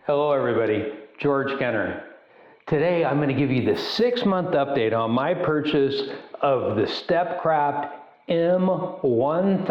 Hello everybody, George Kenner. Today I'm going to give you the 6-month update on my purchase of the Stepcraft M1000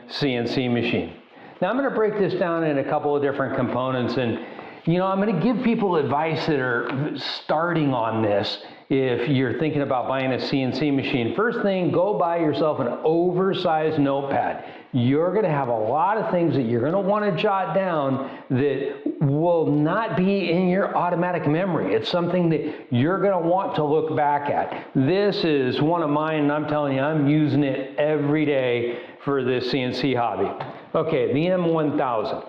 CNC machine. Now I'm going to break this down in a couple of different components, and I'm going to give people advice that are starting on this. If you're thinking about buying a CNC machine, first thing, go buy yourself an oversized notepad. You're going to have a lot of things that you're going to want to jot down that will not be in your automatic memory. It's something that you're going to want to look back at. This is one of mine, and I'm telling you, I'm using it every day for this CNC hobby. Okay, the M1000.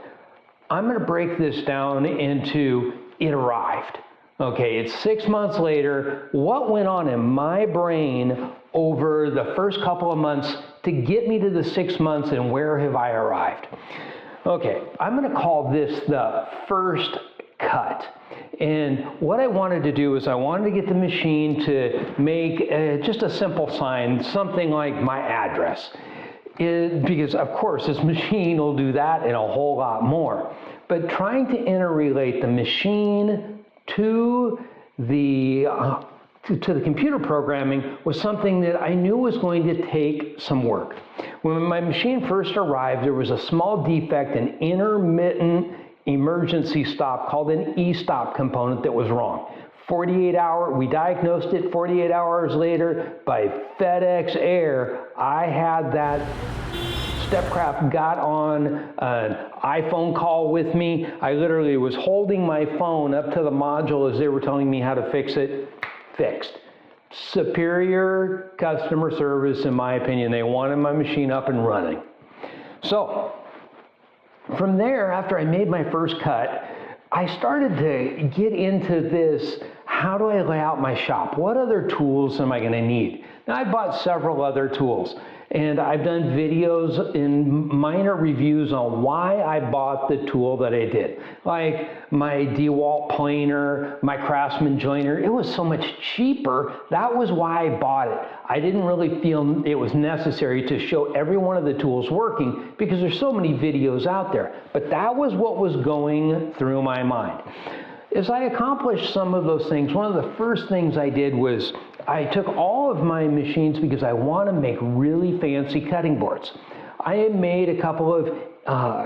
I'm going to break this down into it arrived. Okay, it's 6 months later. What went on in my brain over the first couple of months to get me to the 6 months, and where have I arrived? Okay, I'm going to call this the first cut. And what I wanted to do is I wanted to get the machine to make just a simple sign, something like my address. Because of course this machine will do that and a whole lot more. But trying to interrelate the machine to the computer programming was something that I knew was going to take some work. When my machine first arrived, there was a small defect, an intermittent emergency stop called an e-stop component that was wrong. We diagnosed it 48 hours later by FedEx Air. I had that. Stepcraft got on an iPhone call with me. I literally was holding my phone up to the module as they were telling me how to fix it. Fixed. Superior customer service, in my opinion. They wanted my machine up and running. So from there, after I made my first cut, I started to get into this, how do I lay out my shop? What other tools am I going to need? Now, I bought several other tools, and I've done videos and minor reviews on why I bought the tool that I did. Like my DeWalt planer, my Craftsman joiner, it was so much cheaper. That was why I bought it. I didn't really feel it was necessary to show every one of the tools working because there's so many videos out there. But that was what was going through my mind. As I accomplished some of those things, one of the first things I did was I took all of my machines because I want to make really fancy cutting boards. I made a couple of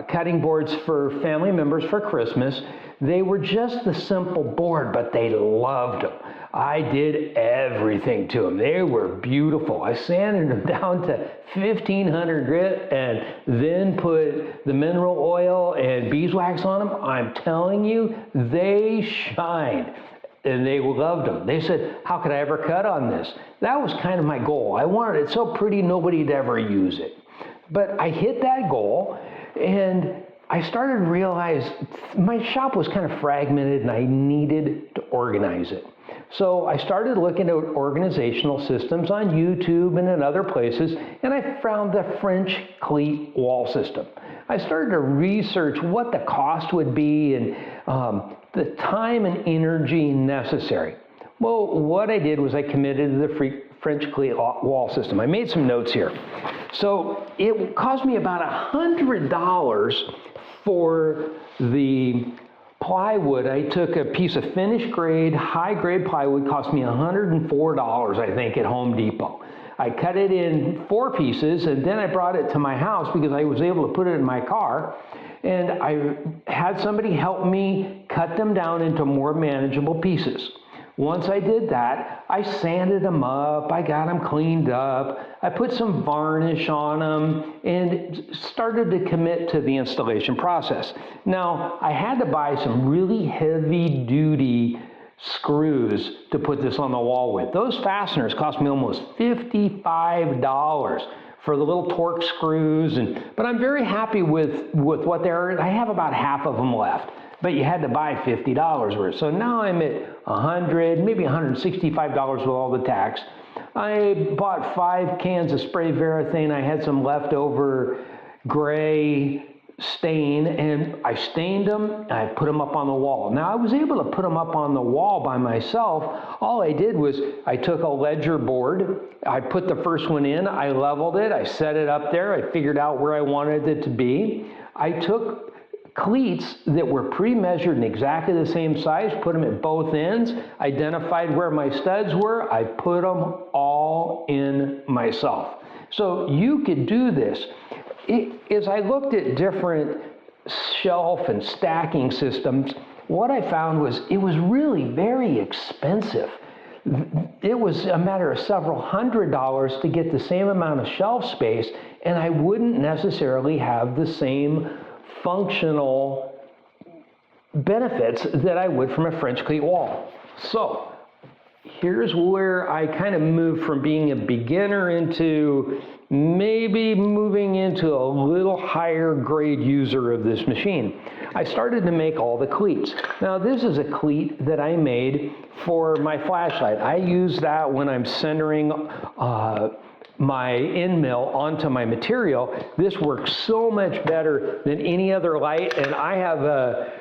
cutting boards for family members for Christmas. They were just the simple board, but they loved them. I did everything to them. They were beautiful. I sanded them down to 1500 grit and then put the mineral oil and beeswax on them. I'm telling you, they shined. And they loved them. They said, how could I ever cut on this? That was kind of my goal. I wanted it so pretty nobody'd ever use it. But I hit that goal, and I started to realize my shop was kind of fragmented and I needed to organize it. So I started looking at organizational systems on YouTube and in other places, and I found the French cleat wall system. I started to research what the cost would be and the time and energy necessary. Well, what I did was I committed to the French cleat wall system. I made some notes here. So it cost me about $100 for the plywood. I took a piece of finished grade, high grade plywood, cost me $104, I think, at Home Depot. I cut it in 4 pieces, and then I brought it to my house because I was able to put it in my car. And I had somebody help me cut them down into more manageable pieces. Once I did that, I sanded them up, I got them cleaned up, I put some varnish on them, and started to commit to the installation process. Now, I had to buy some really heavy-duty screws to put this on the wall with. Those fasteners cost me almost $55 for the little torque screws, but I'm very happy with what they are. I have about half of them left, but you had to buy $50 worth. So now I'm at $100, maybe $165 with all the tax. I bought 5 cans of spray Varathane. I had some leftover gray stain, and I stained them, and I put them up on the wall. Now, I was able to put them up on the wall by myself. All I did was I took a ledger board, I put the first one in, I leveled it, I set it up there, I figured out where I wanted it to be. I took cleats that were pre-measured in exactly the same size, put them at both ends, identified where my studs were, I put them all in myself. So you could do this. As I looked at different shelf and stacking systems, what I found was it was really very expensive. It was a matter of several $100s to get the same amount of shelf space, and I wouldn't necessarily have the same functional benefits that I would from a French cleat wall. So here's where I kind of moved from being a beginner into maybe moving into a little higher grade user of this machine. I started to make all the cleats. Now this is a cleat that I made for my flashlight. I use that when I'm centering my end mill onto my material. This works so much better than any other light, and I have a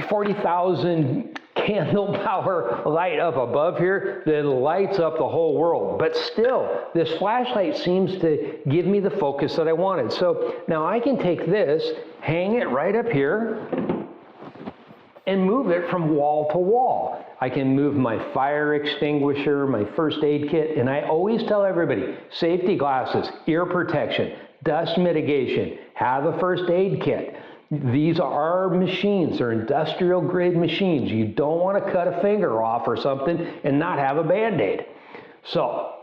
40,000 candle power light up above here that lights up the whole world. But still, this flashlight seems to give me the focus that I wanted. So now I can take this, hang it right up here, and move it from wall to wall. I can move my fire extinguisher, my first aid kit, and I always tell everybody, safety glasses, ear protection, dust mitigation, have a first aid kit. These are machines, they're industrial grade machines. You don't want to cut a finger off or something and not have a Band-Aid. So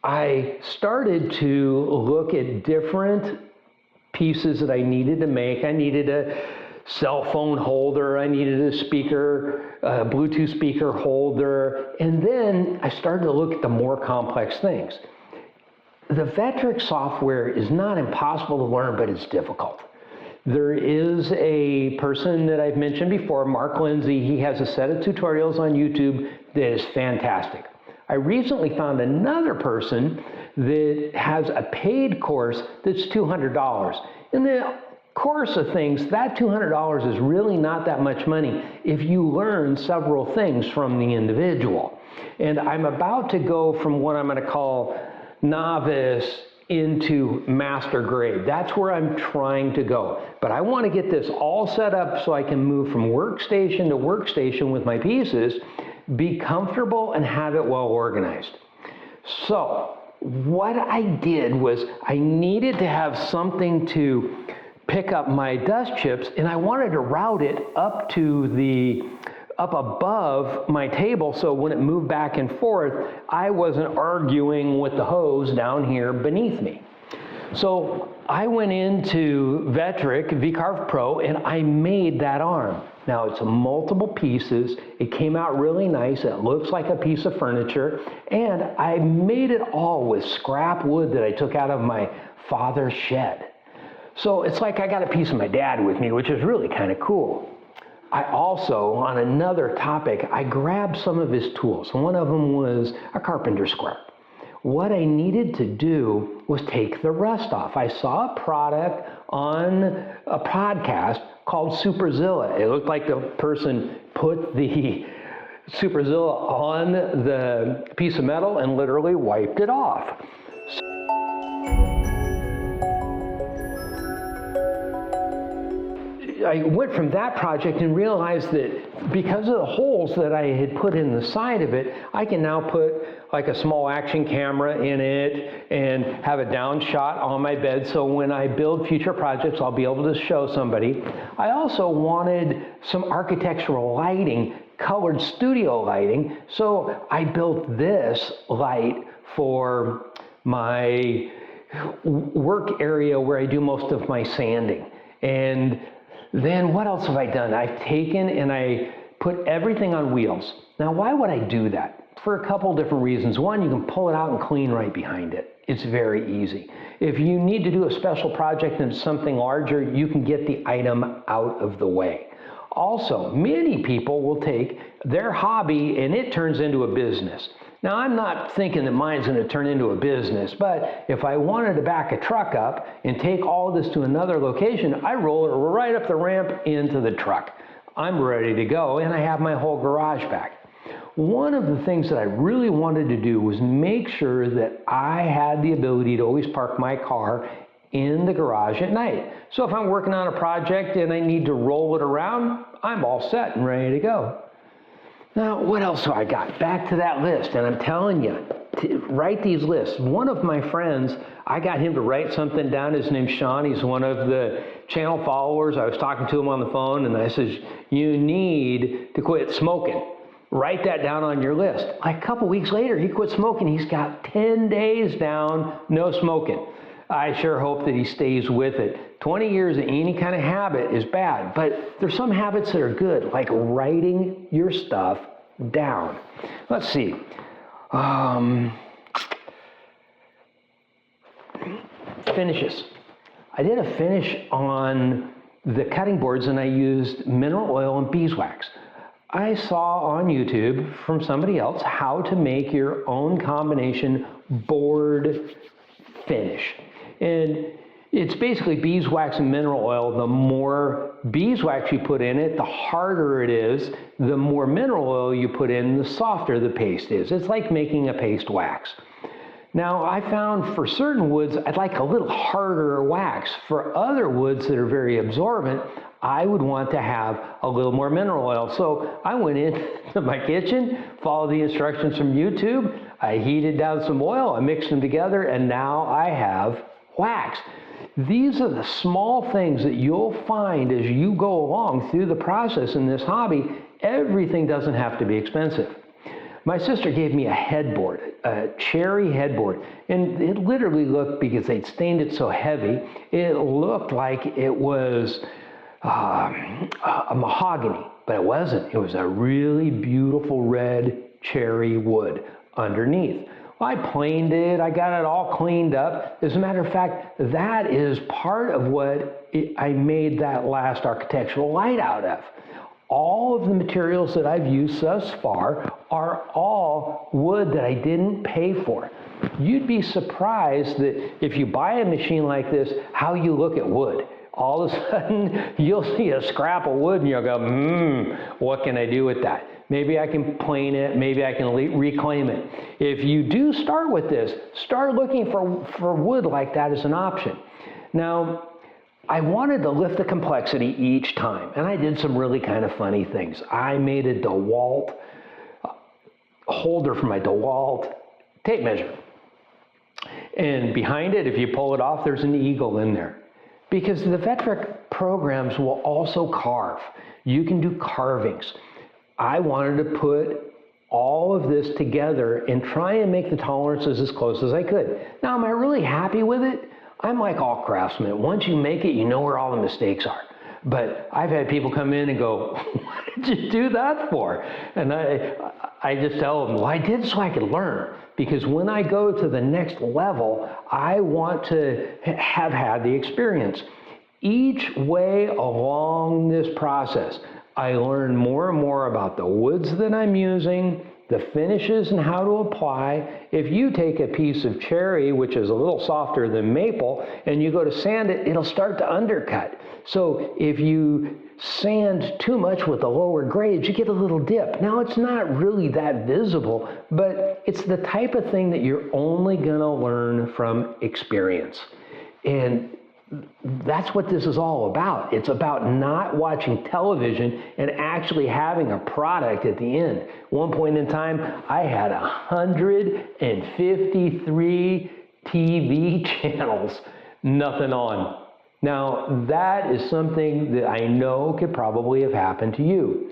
I started to look at different pieces that I needed to make. I needed a cell phone holder, I needed a speaker, a Bluetooth speaker holder, and then I started to look at the more complex things. The Vectric software is not impossible to learn, but it's difficult. There is a person that I've mentioned before, Mark Lindsay. He has a set of tutorials on YouTube that is fantastic. I recently found another person that has a paid course that's $200. In the course of things, that $200 is really not that much money if you learn several things from the individual. And I'm about to go from what I'm going to call novice into master grade. That's where I'm trying to go. But I want to get this all set up so I can move from workstation to workstation with my pieces, be comfortable, and have it well organized. So what I did was I needed to have something to pick up my dust chips, and I wanted to route it up above my table, so when it moved back and forth, I wasn't arguing with the hose down here beneath me. So I went into Vectric VCarve Pro and I made that arm. Now it's multiple pieces. It came out really nice. It looks like a piece of furniture, and I made it all with scrap wood that I took out of my father's shed. So it's like I got a piece of my dad with me, which is really kind of cool. I also, on another topic, I grabbed some of his tools. One of them was a carpenter square. What I needed to do was take the rust off. I saw a product on a podcast called Superzilla. It looked like the person put the Superzilla on the piece of metal and literally wiped it off. I went from that project and realized that because of the holes that I had put in the side of it, I can now put like a small action camera in it and have a down shot on my bed, so when I build future projects, I'll be able to show somebody. I also wanted some architectural lighting, colored studio lighting, so I built this light for my work area where I do most of my sanding. And then what else have I done? I've taken and I put everything on wheels. Now, why would I do that? For a couple different reasons. One, you can pull it out and clean right behind it. It's very easy. If you need to do a special project and it's something larger, you can get the item out of the way. Also, many people will take their hobby and it turns into a business. Now, I'm not thinking that mine's going to turn into a business, but if I wanted to back a truck up and take all this to another location, I roll it right up the ramp into the truck. I'm ready to go, and I have my whole garage back. One of the things that I really wanted to do was make sure that I had the ability to always park my car in the garage at night. So if I'm working on a project and I need to roll it around, I'm all set and ready to go. Now, what else do I got? Back to that list, and I'm telling you, to write these lists. One of my friends, I got him to write something down. His name's Sean. He's one of the channel followers. I was talking to him on the phone, and I says, you need to quit smoking. Write that down on your list. Like a couple weeks later, he quit smoking. He's got 10 days down, no smoking. I sure hope that he stays with it. 20 years of any kind of habit is bad, but there's some habits that are good, like writing your stuff down. Let's see. Finishes. I did a finish on the cutting boards and I used mineral oil and beeswax. I saw on YouTube from somebody else how to make your own combination board finish. And it's basically beeswax and mineral oil. The more beeswax you put in it, the harder it is. The more mineral oil you put in, the softer the paste is. It's like making a paste wax. Now, I found for certain woods, I'd like a little harder wax. For other woods that are very absorbent, I would want to have a little more mineral oil. So I went into my kitchen, followed the instructions from YouTube. I heated down some oil, I mixed them together, and now I have wax. These are the small things that you'll find as you go along through the process in this hobby. Everything doesn't have to be expensive. My sister gave me a headboard, a cherry headboard, and it literally looked, because they'd stained it so heavy, it looked like it was a mahogany, but it wasn't. It was a really beautiful red cherry wood underneath. Well, I planed it, I got it all cleaned up. As a matter of fact, that is part of what I made that last architectural light out of. All of the materials that I've used thus far are all wood that I didn't pay for. You'd be surprised that if you buy a machine like this, how you look at wood. All of a sudden, you'll see a scrap of wood and you'll go, what can I do with that? Maybe I can plane it, maybe I can reclaim it. If you do start with this, start looking for wood like that as an option. Now, I wanted to lift the complexity each time, and I did some really kind of funny things. I made a DeWalt holder for my DeWalt tape measure. And behind it, if you pull it off, there's an eagle in there. Because the Vectric programs will also carve. You can do carvings. I wanted to put all of this together and try and make the tolerances as close as I could. Now, am I really happy with it? I'm like all craftsmen. Once you make it, you know where all the mistakes are. But I've had people come in and go, what did you do that for? And I just tell them, well, I did so I could learn. Because when I go to the next level, I want to have had the experience. Each way along this process, I learn more and more about the woods that I'm using, the finishes and how to apply. If you take a piece of cherry, which is a little softer than maple, and you go to sand it, it'll start to undercut. So if you sand too much with the lower grades, you get a little dip. Now, it's not really that visible, but it's the type of thing that you're only gonna learn from experience. And that's what this is all about. It's about not watching television and actually having a product at the end. One point in time, I had 153 TV channels, nothing on. Now, that is something that I know could probably have happened to you.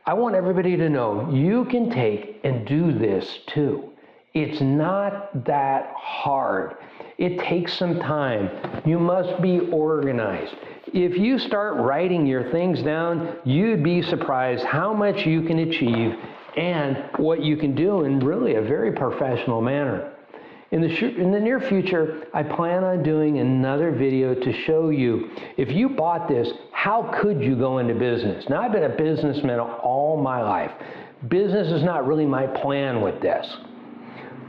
I want everybody to know you can take and do this too. It's not that hard. It takes some time. You must be organized. If you start writing your things down, you'd be surprised how much you can achieve and what you can do in really a very professional manner. In the near future, I plan on doing another video to show you, if you bought this, how could you go into business? Now, I've been a businessman all my life. Business is not really my plan with this.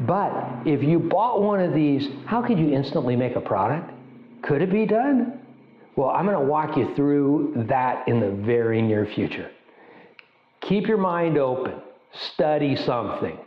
But if you bought one of these, how could you instantly make a product? Could it be done? Well, I'm going to walk you through that in the very near future. Keep your mind open. Study something.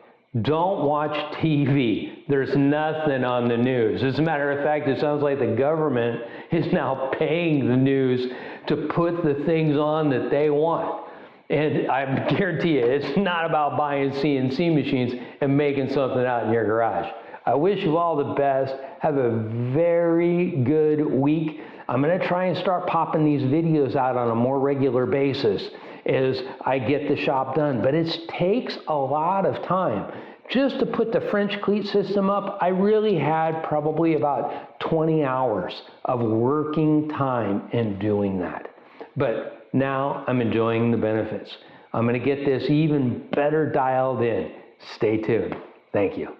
Don't watch TV. There's nothing on the news. As a matter of fact, it sounds like the government is now paying the news to put the things on that they want. And I guarantee you, it's not about buying CNC machines and making something out in your garage. I wish you all the best. Have a very good week. I'm going to try and start popping these videos out on a more regular basis as I get the shop done. But it takes a lot of time. Just to put the French cleat system up, I really had probably about 20 hours of working time in doing that. But now I'm enjoying the benefits. I'm going to get this even better dialed in. Stay tuned. Thank you.